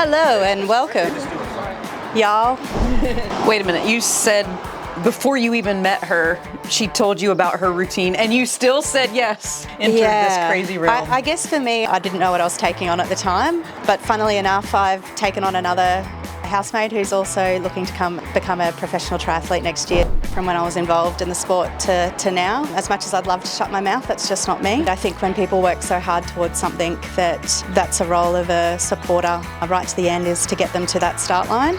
Hello and welcome, y'all. Wait a minute, you said before you even met her, she told you about her routine and you still said yes, entered this crazy realm. I guess for me, I didn't know what I was taking on at the time, but funnily enough, I've taken on another housemate who's also looking to become a professional triathlete next year. From when I was involved in the sport to now, as much as I'd love to shut my mouth, that's just not me. I think when people work so hard towards something, that's a role of a supporter right to the end, is to get them to that start line.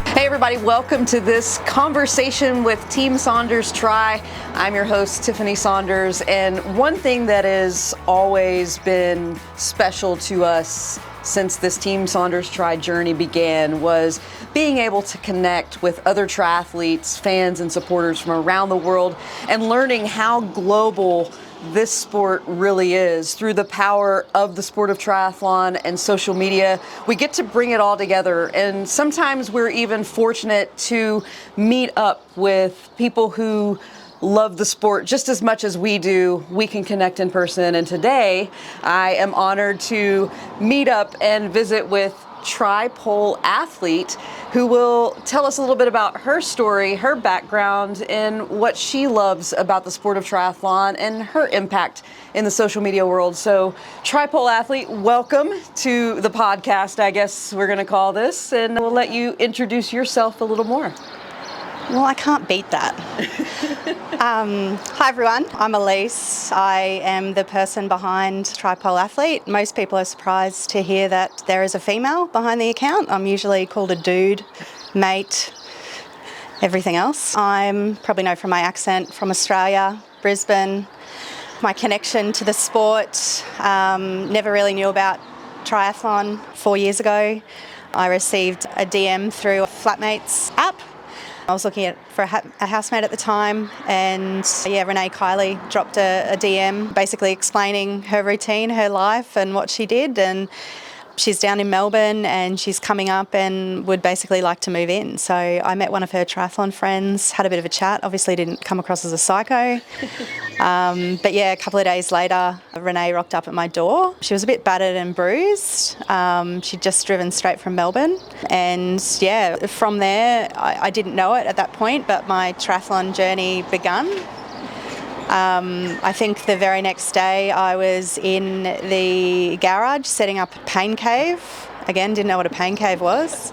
Hey everybody, welcome to this conversation with Team Saunders Tri. I'm your host, Tiffany Saunders, and one thing that has always been special to us since this Team Saunders Tri journey began was being able to connect with other triathletes, fans, and supporters from around the world and learning how global this sport really is. Through the power of the sport of triathlon and social media, we get to bring it all together. And sometimes we're even fortunate to meet up with people who love the sport just as much as we do. We can connect in person. And today I am honored to meet up and visit with tri-pole athlete who will tell us a little bit about her story, her background, and what she loves about the sport of triathlon and her impact in the social media world. So tri-pole athlete, welcome to the podcast, I guess we're going to call this, and we'll let you introduce yourself a little more. Well, I can't beat that. Hi everyone, I'm Elise. I am the person behind Tri-Pole Athlete. Most people are surprised to hear that there is a female behind the account. I'm usually called a dude, mate, everything else. I'm probably know from my accent from Australia, Brisbane. My connection to the sport, never really knew about triathlon 4 years ago. I received a DM through a Flatmates app. I was looking for a housemate at the time, and Renee Kiley dropped a DM basically explaining her routine, her life and what she did, and she's down in Melbourne and she's coming up and would basically like to move in. So I met one of her triathlon friends, had a bit of a chat, obviously didn't come across as a psycho. But a couple of days later, Renee rocked up at my door. She was a bit battered and bruised. She'd just driven straight from Melbourne. And from there, I didn't know it at that point, but my triathlon journey begun. I think the very next day I was in the garage setting up a pain cave. Again, didn't know what a pain cave was.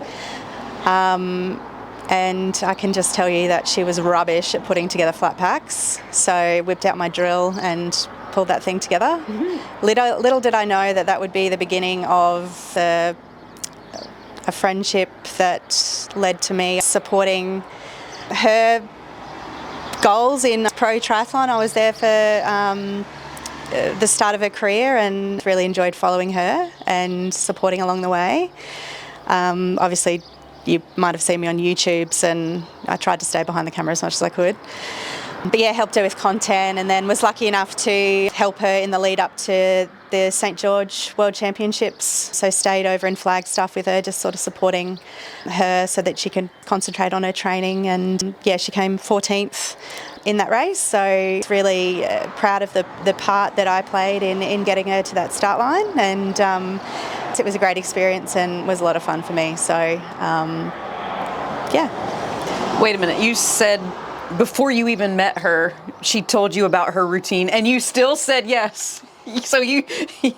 And I can just tell you that she was rubbish at putting together flat packs. So whipped out my drill and pulled that thing together. Mm-hmm. Little did I know that would be the beginning of a friendship that led to me supporting her goals in pro triathlon. I was there for the start of her career and really enjoyed following her and supporting along the way. Obviously, you might have seen me on YouTubes, and I tried to stay behind the camera as much as I could. But helped her with content, and then was lucky enough to help her in the lead up to the St. George World Championships. So stayed over in Flagstaff with her, just sort of supporting her so that she could concentrate on her training. And she came 14th in that race. So really proud of the part that I played in getting her to that start line. And it was a great experience and was a lot of fun for me. So Wait a minute, you said before you even met her, she told you about her routine and you still said yes. So you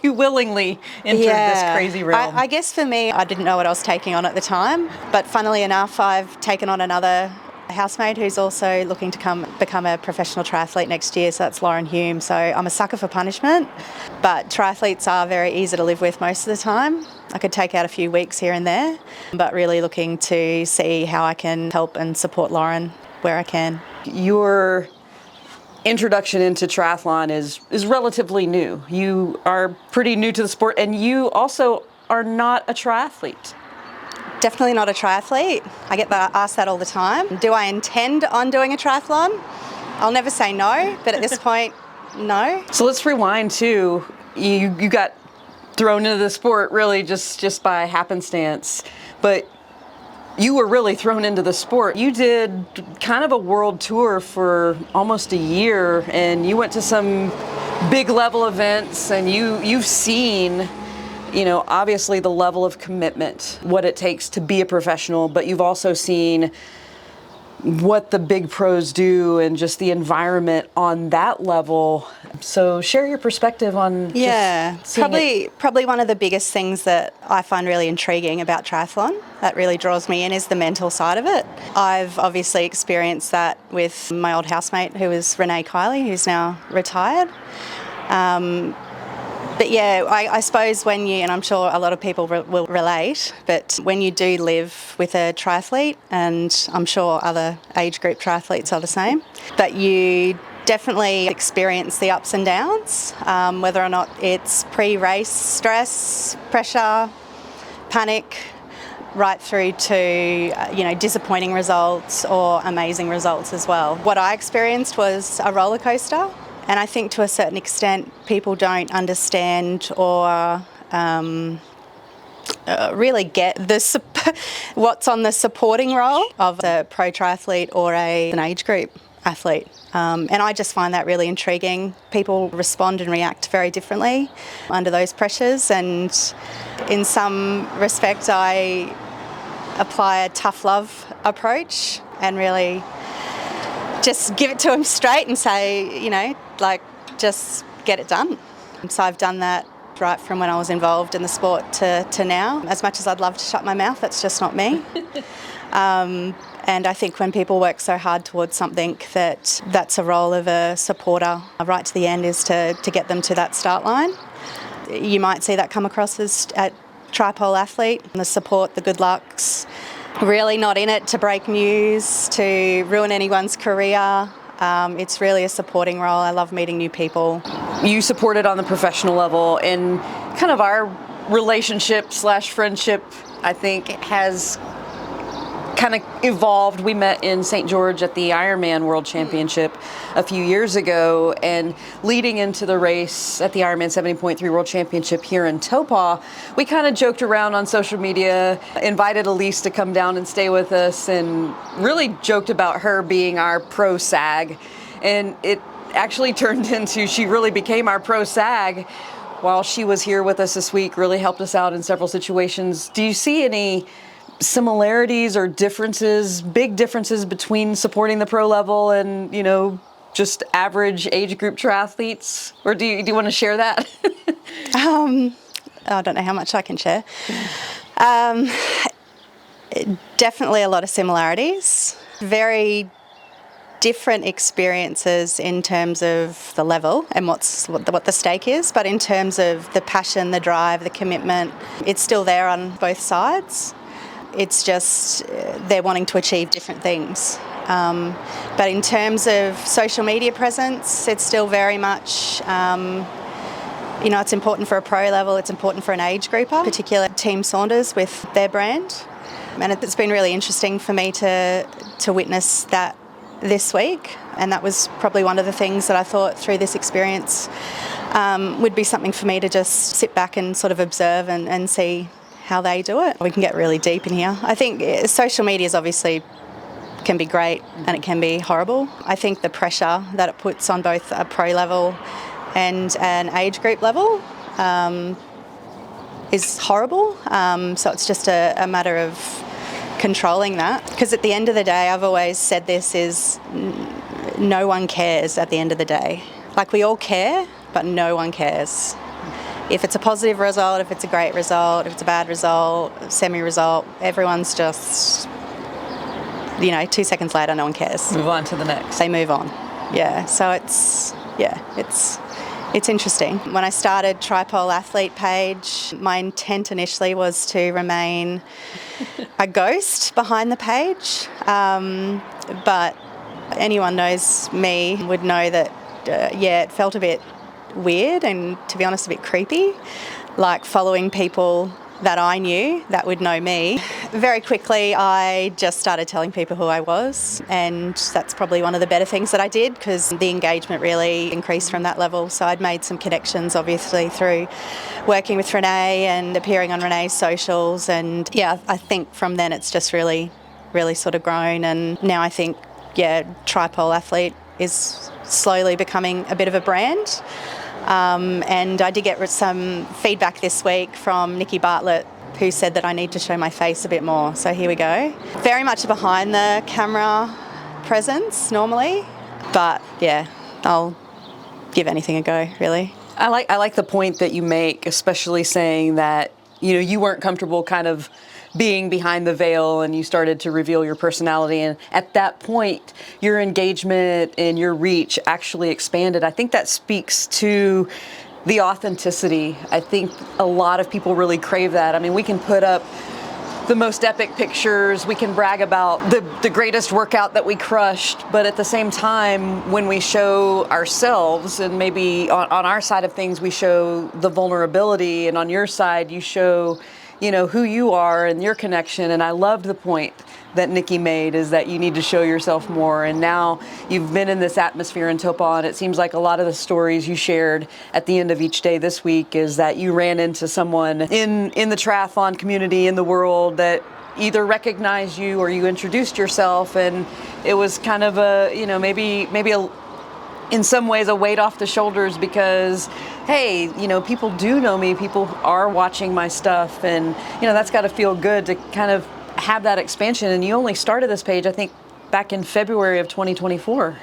willingly entered this crazy realm. I guess for me, I didn't know what I was taking on at the time, but funnily enough, I've taken on another housemate who's also looking to become a professional triathlete next year, so that's Lauren Hume. So I'm a sucker for punishment, but triathletes are very easy to live with most of the time. I could take out a few weeks here and there, but really looking to see how I can help and support Lauren where I can. Your introduction into triathlon is relatively new. You are pretty new to the sport, and you also are not a triathlete. Definitely not a triathlete. I get asked that all the time. Do I intend on doing a triathlon? I'll never say no, but at this point, no. So let's rewind too. You got thrown into the sport really just by happenstance, but you were really thrown into the sport. You did kind of a world tour for almost a year, and you went to some big level events, and you've seen Obviously the level of commitment, what it takes to be a professional, but you've also seen what the big pros do and just the environment on that level. So share your perspective on probably one of the biggest things that I find really intriguing about triathlon that really draws me in is the mental side of it. I've obviously experienced that with my old housemate who was Renee Kiley, who's now retired. But yeah, I suppose when you, and I'm sure a lot of people will relate, but when you do live with a triathlete, and I'm sure other age group triathletes are the same, but you definitely experience the ups and downs, whether or not it's pre-race stress, pressure, panic, right through to disappointing results or amazing results as well. What I experienced was a roller coaster. And I think to a certain extent people don't understand or really get what's on the supporting role of a pro triathlete or an age group athlete. And I just find that really intriguing. People respond and react very differently under those pressures, and in some respect I apply a tough love approach and really just give it to them straight and say, just get it done. So I've done that right from when I was involved in the sport to now. As much as I'd love to shut my mouth, that's just not me. And I think when people work so hard towards something, that's a role of a supporter right to the end, is to get them to that start line. You might see that come across as at Tripole Athlete, the support, the good lucks. Really not in it to break news, to ruin anyone's career. It's really a supporting role. I love meeting new people. You supported on the professional level, and kind of our relationship / friendship, I think, has kind of evolved. We met in St. George at the Ironman World Championship a few years ago, and leading into the race at the Ironman 70.3 World Championship here in Topah, we kind of joked around on social media, invited Elise to come down and stay with us, and really joked about her being our pro SAG. And it actually turned into, she really became our pro SAG while she was here with us this week, really helped us out in several situations. Do you see any similarities or differences, big differences between supporting the pro level and, just average age group triathletes? Or do you want to share that? I don't know how much I can share. Definitely a lot of similarities. Very different experiences in terms of the level and what the stake is, but in terms of the passion, the drive, the commitment, it's still there on both sides. It's just they're wanting to achieve different things. But in terms of social media presence, it's still very much, it's important for a pro level, it's important for an age grouper, particularly Team Saunders with their brand. And it's been really interesting for me to witness that this week. And that was probably one of the things that I thought through this experience would be something for me to just sit back and sort of observe and see how they do it. We can get really deep in here. I think social media is obviously can be great and it can be horrible. I think the pressure that it puts on both a pro level and an age group level is horrible. So it's just a matter of controlling that. Because at the end of the day, I've always said this, is no one cares at the end of the day. Like, we all care, but no one cares. If it's a positive result, if it's a great result, if it's a bad result, semi-result, everyone's just, 2 seconds later, no one cares. Move on to the next. They move on. Yeah, so it's interesting. When I started Tripole Athlete page, my intent initially was to remain a ghost behind the page. But anyone knows me would know that, it felt a bit weird and, to be honest, a bit creepy, like following people that I knew that would know me. Very quickly I just started telling people who I was, and that's probably one of the better things that I did, because the engagement really increased from that level. So I'd made some connections obviously through working with Renee and appearing on Renee's socials, and I think from then it's just really sort of grown, and now I think Tripole Athlete is slowly becoming a bit of a brand. And I did get some feedback this week from Nikki Bartlett, who said that I need to show my face a bit more. So here we go. Very much a behind the camera presence normally, but yeah, I'll give anything a go, really. I like the point that you make, especially saying that, you weren't comfortable kind of being behind the veil and you started to reveal your personality. And at that point, your engagement and your reach actually expanded. I think that speaks to the authenticity. I think a lot of people really crave that. I mean, we can put up the most epic pictures, we can brag about the greatest workout that we crushed, but at the same time, when we show ourselves, and maybe on our side of things, we show the vulnerability, and on your side, you show, who you are and your connection. And I loved the point that Nikki made, is that you need to show yourself more. And now you've been in this atmosphere in Topol, and it seems like a lot of the stories you shared at the end of each day this week is that you ran into someone in the triathlon community, in the world, that either recognized you or you introduced yourself, and it was kind of maybe in some ways a weight off the shoulders, because hey, people do know me, people are watching my stuff, and that's got to feel good to kind of have that expansion. And you only started this page, I think, back in February of 2024.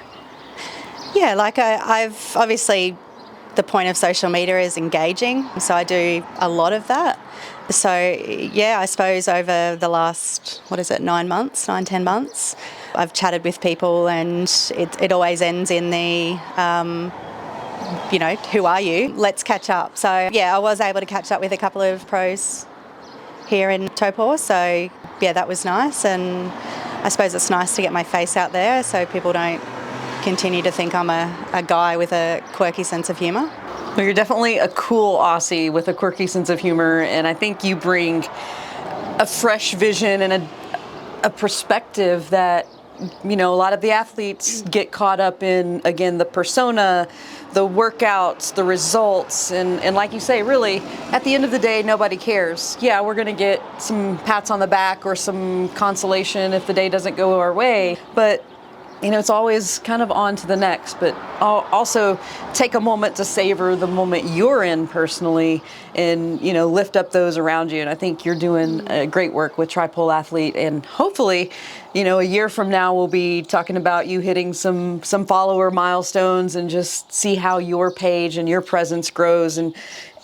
Yeah, like I've obviously, the point of social media is engaging, so I do a lot of that. So yeah, I suppose over the last, 10 months, I've chatted with people, and it always ends in the, who are you? Let's catch up. So yeah, I was able to catch up with a couple of pros here in Topol, so yeah, that was nice. And I suppose it's nice to get my face out there so people don't continue to think I'm a guy with a quirky sense of humour. Well, you're definitely a cool Aussie with a quirky sense of humor, and I think you bring a fresh vision and a perspective that, a lot of the athletes get caught up in, again, the persona, the workouts, the results, and like you say, really, at the end of the day, nobody cares. Yeah, we're going to get some pats on the back or some consolation if the day doesn't go our way, but it's always kind of on to the next. But I'll also take a moment to savor the moment you're in personally, and lift up those around you. And I think you're doing great work with Tripole Athlete, and hopefully a year from now we'll be talking about you hitting some follower milestones, and just see how your page and your presence grows. And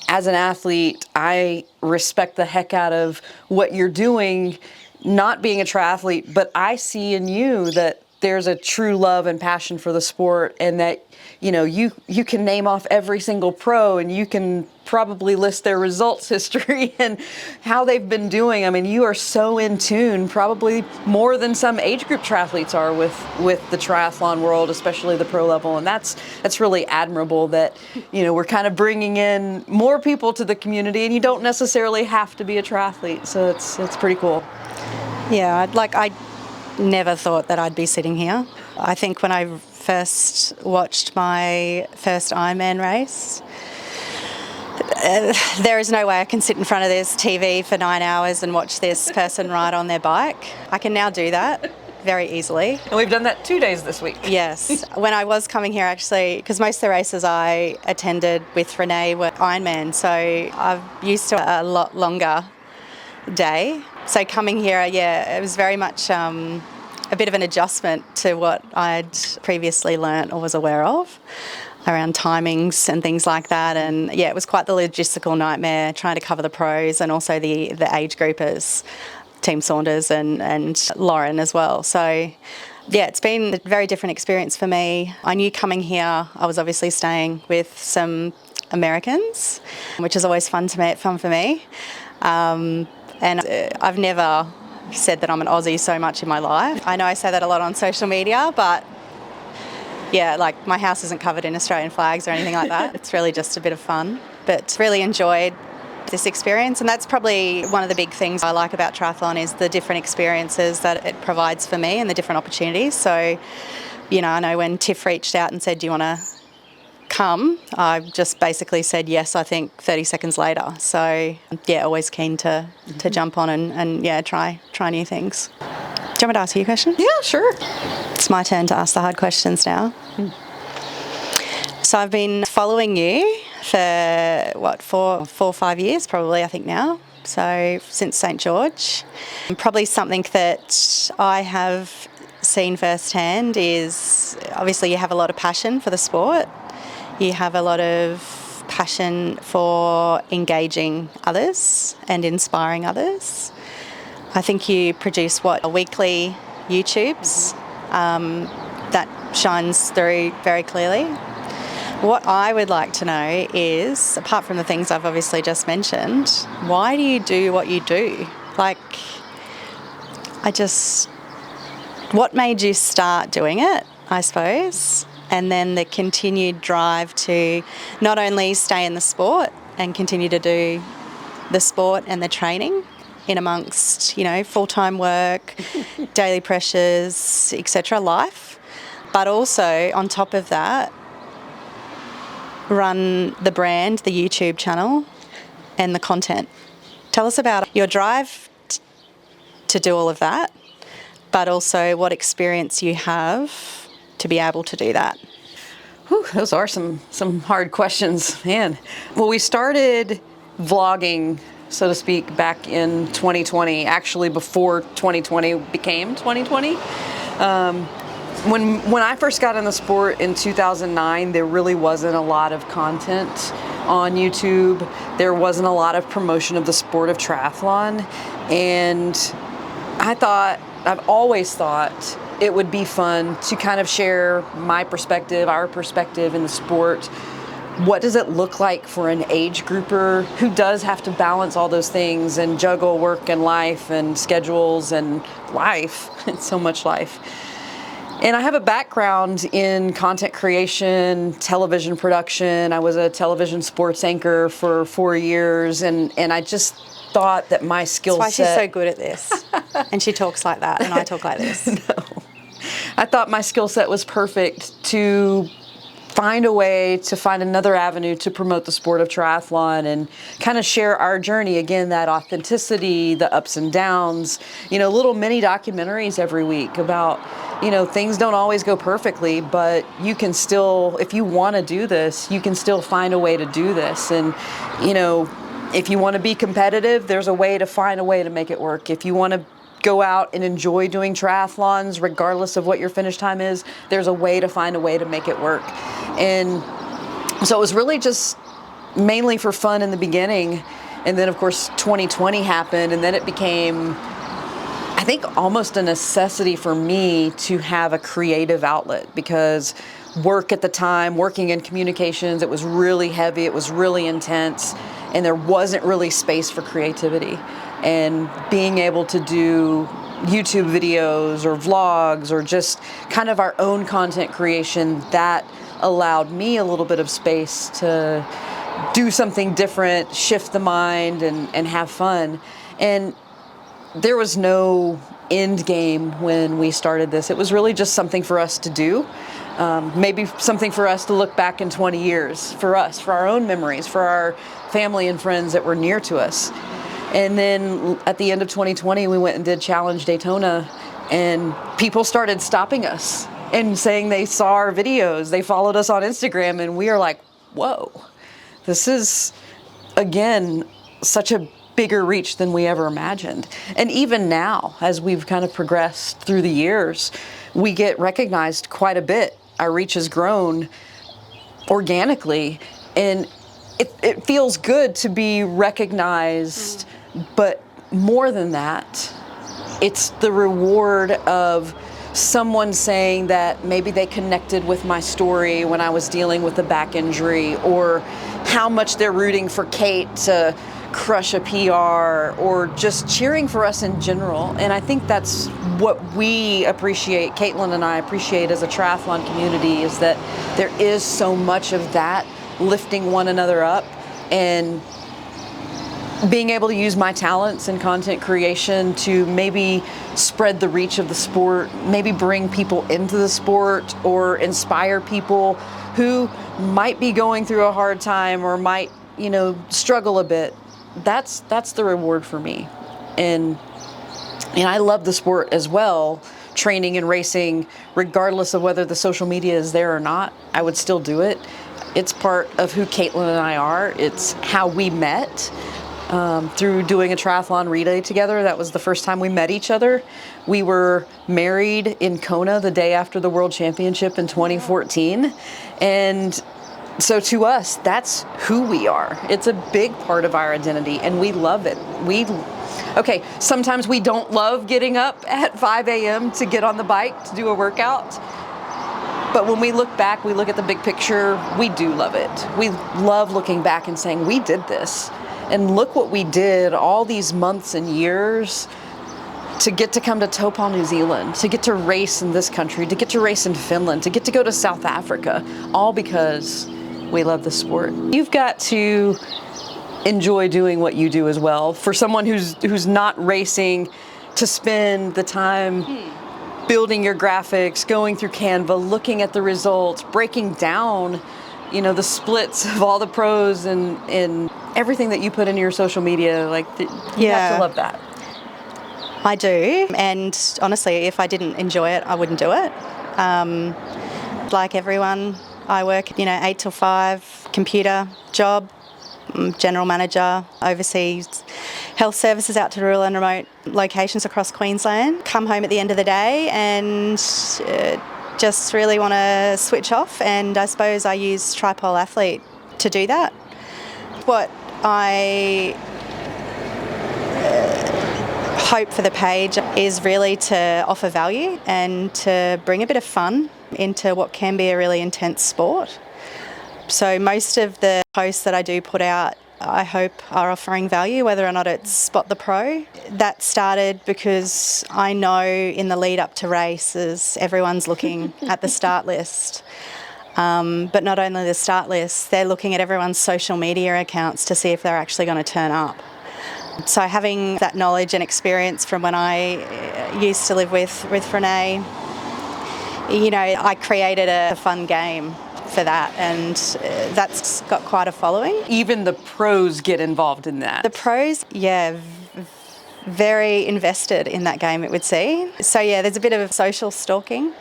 as an athlete, I respect the heck out of what you're doing, not being a triathlete, but I see in you that there's a true love and passion for the sport, and that you can name off every single pro, and you can probably list their results history and how they've been doing. I mean, you are so in tune, probably more than some age group triathletes are with the triathlon world, especially the pro level. And that's really admirable that we're kind of bringing in more people to the community, and you don't necessarily have to be a triathlete. So it's pretty cool. Yeah, I never thought that I'd be sitting here. I think when I first watched my first Ironman race, there is no way I can sit in front of this TV for 9 hours and watch this person ride on their bike. I can now do that very easily. And we've done that 2 days this week. Yes. When I was coming here, actually, because most of the races I attended with Renee were Ironman, so I'm used to a lot longer day. So coming here, yeah, it was very much a bit of an adjustment to what I'd previously learnt or was aware of around timings and things like that. And yeah, it was quite the logistical nightmare trying to cover the pros and also the age groupers, Team Saunders and Lauren as well. So yeah, it's been a very different experience for me. I knew coming here, I was obviously staying with some Americans, which is always fun for me. And I've never said that I'm an Aussie so much in my life. I know I say that a lot on social media, but yeah, like my house isn't covered in Australian flags or anything like that. It's really just a bit of fun, but really enjoyed this experience. And that's probably one of the big things I like about triathlon, is the different experiences that it provides for me and the different opportunities. So, I know when Tiff reached out and said, do you want to come, I just basically said yes, I think 30 seconds later. So yeah, always keen to jump on and yeah, try new things. Do you want me to ask you a question? Yeah, sure. It's my turn to ask the hard questions now. So I've been following you for, four or 5 years probably, I think now. So since St. George. Probably something that I have seen firsthand is obviously you have a lot of passion for the sport. You have a lot of passion for engaging others and inspiring others. I think you produce weekly YouTubes that shines through very clearly. What I would like to know is, apart from the things I've obviously just mentioned, why do you do what you do? What made you start doing it, I suppose, and then the continued drive to not only stay in the sport and continue to do the sport and the training in amongst, full-time work, daily pressures, etc., life, but also on top of that, run the brand, the YouTube channel, and the content. Tell us about your drive to do all of that, but also what experience you have to be able to do that. Whew, those are some hard questions, man. Well, we started vlogging, so to speak, back in 2020, actually before 2020 became 2020. When I first got in the sport in 2009, there really wasn't a lot of content on YouTube. There wasn't a lot of promotion of the sport of triathlon. And I've always thought it would be fun to kind of share my perspective, our perspective in the sport. What does it look like for an age grouper who does have to balance all those things and juggle work and life and schedules and life, so much life. And I have a background in content creation, television production. I was a television sports anchor for 4 years, and I just thought that my skill set... That's why she's so good at this. And she talks like that, and I talk like this. No. I thought my skill set was perfect to find a way to find another avenue to promote the sport of triathlon and kind of share our journey. Again, that authenticity, the ups and downs, little mini documentaries every week about, things don't always go perfectly, but you can still, if you want to do this, you can still find a way to do this. And, if you want to be competitive, there's a way to find a way to make it work. If you want to go out and enjoy doing triathlons, regardless of what your finish time is, there's a way to find a way to make it work. And so it was really just mainly for fun in the beginning. And then, of course, 2020 happened, and then it became, I think, almost a necessity for me to have a creative outlet, because work at the time, working in communications, it was really heavy, it was really intense, and there wasn't really space for creativity. And being able to do YouTube videos or vlogs or just kind of our own content creation, that allowed me a little bit of space to do something different, shift the mind, and have fun. And there was no end game when we started this. It was really just something for us to do. Maybe something for us to look back in 20 years, for us, for our own memories, for our family and friends that were near to us. And then at the end of 2020, we went and did Challenge Daytona, and people started stopping us and saying they saw our videos. They followed us on Instagram, and we are like, whoa, this is, again, such a bigger reach than we ever imagined. And even now, as we've kind of progressed through the years, we get recognized quite a bit. Our reach has grown organically, and it feels good to be recognized. But more than that, it's the reward of someone saying that maybe they connected with my story when I was dealing with a back injury, or how much they're rooting for Kate to crush a PR, or just cheering for us in general. And I think that's what we appreciate, Caitlin and I appreciate as a triathlon community, is that there is so much of that, lifting one another up and being able to use my talents in content creation to maybe spread the reach of the sport, maybe bring people into the sport, or inspire people who might be going through a hard time or might, struggle a bit. That's the reward for me. And I love the sport as well, training and racing, regardless of whether the social media is there or not. I would still do it. It's part of who Caitlin and I are. It's how we met through doing a triathlon relay together. That was the first time we met each other. We were married in Kona the day after the World Championship in 2014. And so to us, that's who we are. It's a big part of our identity, and we love it. Okay, sometimes we don't love getting up at 5 a.m. to get on the bike to do a workout. But when we look back, we look at the big picture, we do love it. We love looking back and saying, we did this. And look what we did all these months and years to get to come to Topol, New Zealand, to get to race in this country, to get to race in Finland, to get to go to South Africa, all because we love the sport. You've got to enjoy doing what you do as well. For someone who's not racing, to spend the time building your graphics, going through Canva, looking at the results, breaking down, the splits of all the pros and everything that you put into your social media, you have to love that. I do, and honestly, if I didn't enjoy it, I wouldn't do it. Like everyone, I work, 8 till 5, computer job, general manager, oversees health services out to rural and remote locations across Queensland. Come home at the end of the day and just really want to switch off, and I suppose I use Tripole Athlete to do that. What I hope for the page is really to offer value and to bring a bit of fun into what can be a really intense sport. So most of the posts that I do put out, I hope are offering value, whether or not it's Spot the Pro. That started because I know in the lead up to races, everyone's looking at the start list. But not only the start list, they're looking at everyone's social media accounts to see if they're actually going to turn up. So having that knowledge and experience from when I used to live with Renee, I created a fun game for that, and that's got quite a following. Even the pros get involved in that. The pros, very invested in that game, it would seem. So there's a bit of social stalking,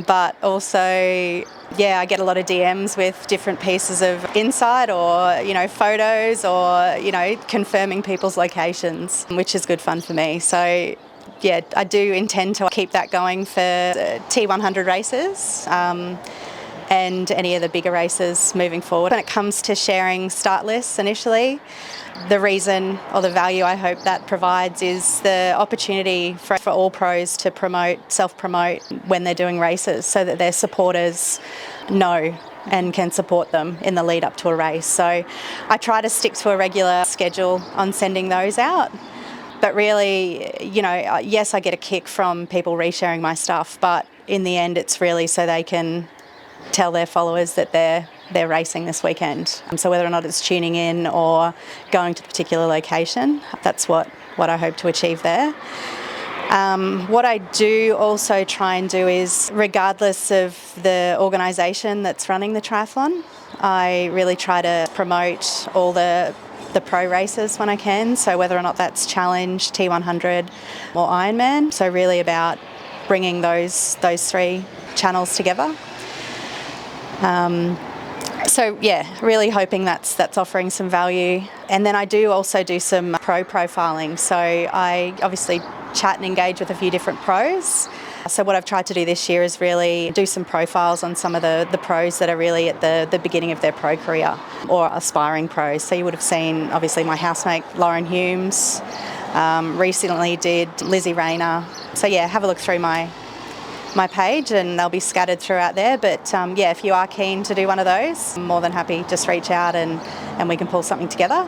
but also, I get a lot of DMs with different pieces of insight or, photos or, confirming people's locations, which is good fun for me. So I do intend to keep that going for T100 races. And any of the bigger races moving forward. When it comes to sharing start lists initially, the reason or the value I hope that provides is the opportunity for all pros to self-promote when they're doing races, so that their supporters know and can support them in the lead up to a race. So I try to stick to a regular schedule on sending those out. But really, yes, I get a kick from people resharing my stuff, but in the end it's really so they can tell their followers that they're racing this weekend. So whether or not it's tuning in or going to a particular location, that's what I hope to achieve there. What I do also try and do is, regardless of the organisation that's running the triathlon, I really try to promote all the pro races when I can. So whether or not that's Challenge, T100 or Ironman. So really about bringing those three channels together. Really hoping that's offering some value. And then I do also do some pro profiling. So I obviously chat and engage with a few different pros. So what I've tried to do this year is really do some profiles on some of the pros that are really at the beginning of their pro career or aspiring pros. So you would have seen obviously my housemate Lauren Humes, recently did Lizzie Rayner. So have a look through my page and they'll be scattered throughout there. But if you are keen to do one of those, I'm more than happy, just reach out and we can pull something together.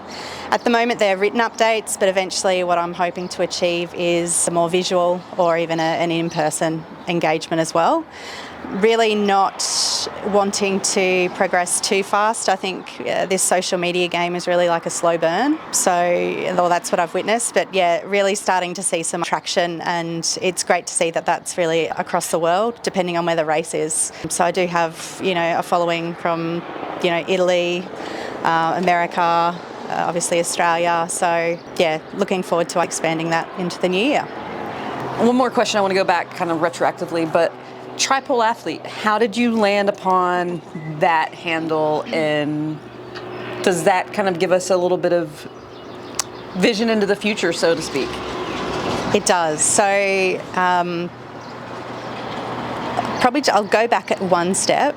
At the moment they're written updates, but eventually what I'm hoping to achieve is a more visual or even an in-person engagement as well. Really not wanting to progress too fast. I think this social media game is really like a slow burn. So that's what I've witnessed. But really starting to see some traction, and it's great to see that that's really across the world, depending on where the race is. So I do have, a following from, Italy, America, obviously Australia. So looking forward to expanding that into the new year. One more question. I want to go back kind of retroactively, but Tripole athlete, how did you land upon that handle, and does that kind of give us a little bit of vision into the future, so to speak? It does. So probably I'll go back at one step.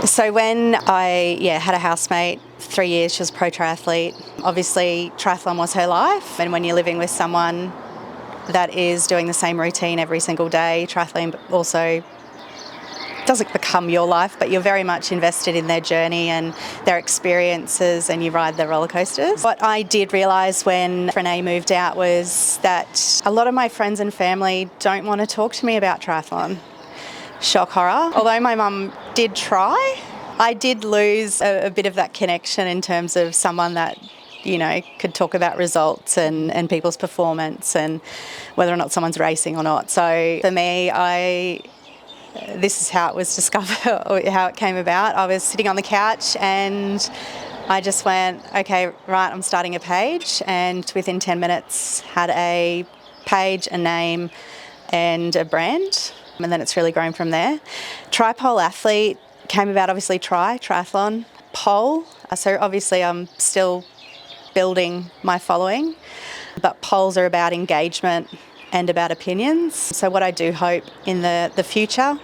So when I had a housemate, 3 years, she was a pro triathlete. Obviously, triathlon was her life. And when you're living with someone that is doing the same routine every single day, triathlon also doesn't become your life, but you're very much invested in their journey and their experiences, and you ride the roller coasters. What I did realise when Renee moved out was that a lot of my friends and family don't want to talk to me about triathlon. Shock horror. Although my mum did try, I did lose a bit of that connection in terms of someone that, you know, could talk about results and people's performance and whether or not someone's racing or not. So for me, this is how it was discovered, or how it came about. I was sitting on the couch and I just went, okay, right, I'm starting a page, and within 10 minutes had a page, a name and a brand, and then it's really grown from there. Tripole athlete came about, obviously triathlon, pole. So obviously I'm still building my following, but poles are about engagement and about opinions. So what I do hope in the future,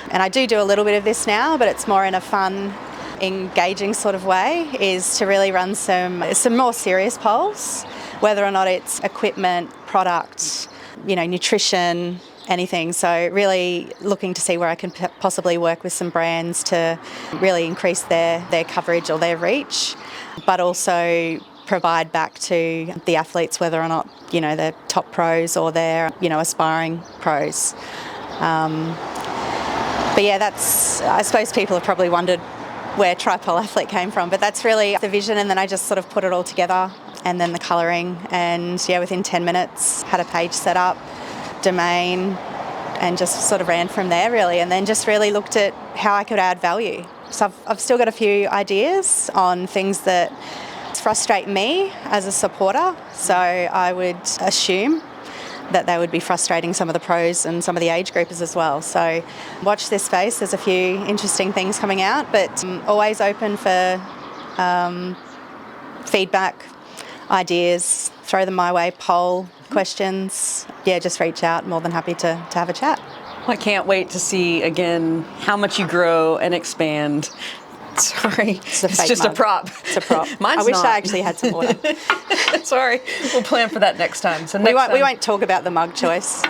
and I do a little bit of this now, but it's more in a fun, engaging sort of way, is to really run some more serious polls, whether or not it's equipment, product, you know, nutrition, anything. So really looking to see where I can possibly work with some brands to really increase their coverage or their reach, but also provide back to the athletes, whether or not, you know, they're top pros or they're, you know, aspiring pros. But yeah, that's, I suppose people have probably wondered where Tripole athlete came from, but that's really the vision, and then I just sort of put it all together, and then the colouring, and yeah, within 10 minutes had a page set up, domain, and just sort of ran from there really, and then just really looked at how I could add value. So I've still got a few ideas on things that frustrate me as a supporter, so I would assume that they would be frustrating some of the pros and some of the age groupers as well. So watch this space, there's a few interesting things coming out, but always open for feedback, ideas, throw them my way, poll, questions. Yeah, just reach out, more than happy to have a chat. I can't wait to see again how much you grow and expand. Sorry, it's just mug. a prop. It's a prop. Mine's I wish not. I actually had some water. Sorry, we'll plan for that next time. So we won't talk about the mug choice.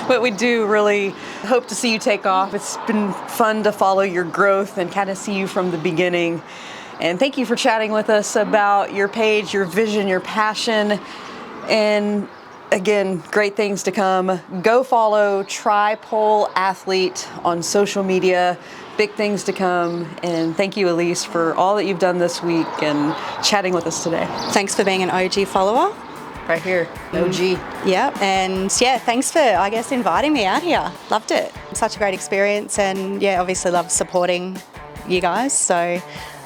But we do really hope to see you take off. It's been fun to follow your growth and kind of see you from the beginning. And thank you for chatting with us about your page, your vision, your passion, and again, great things to come. Go follow Tripole Athlete on social media. Big things to come. And thank you, Elise, for all that you've done this week and chatting with us today. Thanks for being an OG follower. Right here, OG. Yeah, and yeah, thanks for, I guess, inviting me out here. Loved it. Such a great experience, and yeah, obviously love supporting you guys. So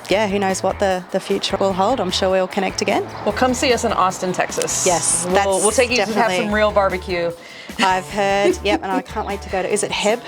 yeah, who knows what the future will hold. I'm sure we'll connect again. Well, come see us in Austin, Texas. Yes, we'll take you to have some real barbecue. I've heard, yep, and I can't wait to go to, is it Heb?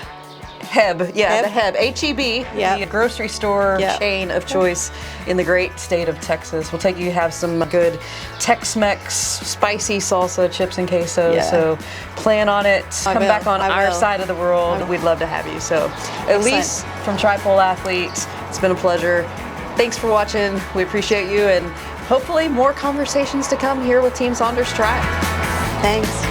Heb, yeah, the Heb, H-E-B, the grocery store chain of choice in the great state of Texas. We'll take you to have some good Tex-Mex spicy salsa, chips and queso. So plan on it. Come back on our side of the world. We'd love to have you. So Elise from Tripole Athlete, it's been a pleasure. Thanks for watching. We appreciate you, and hopefully more conversations to come here with Team Saunders Tri. Thanks.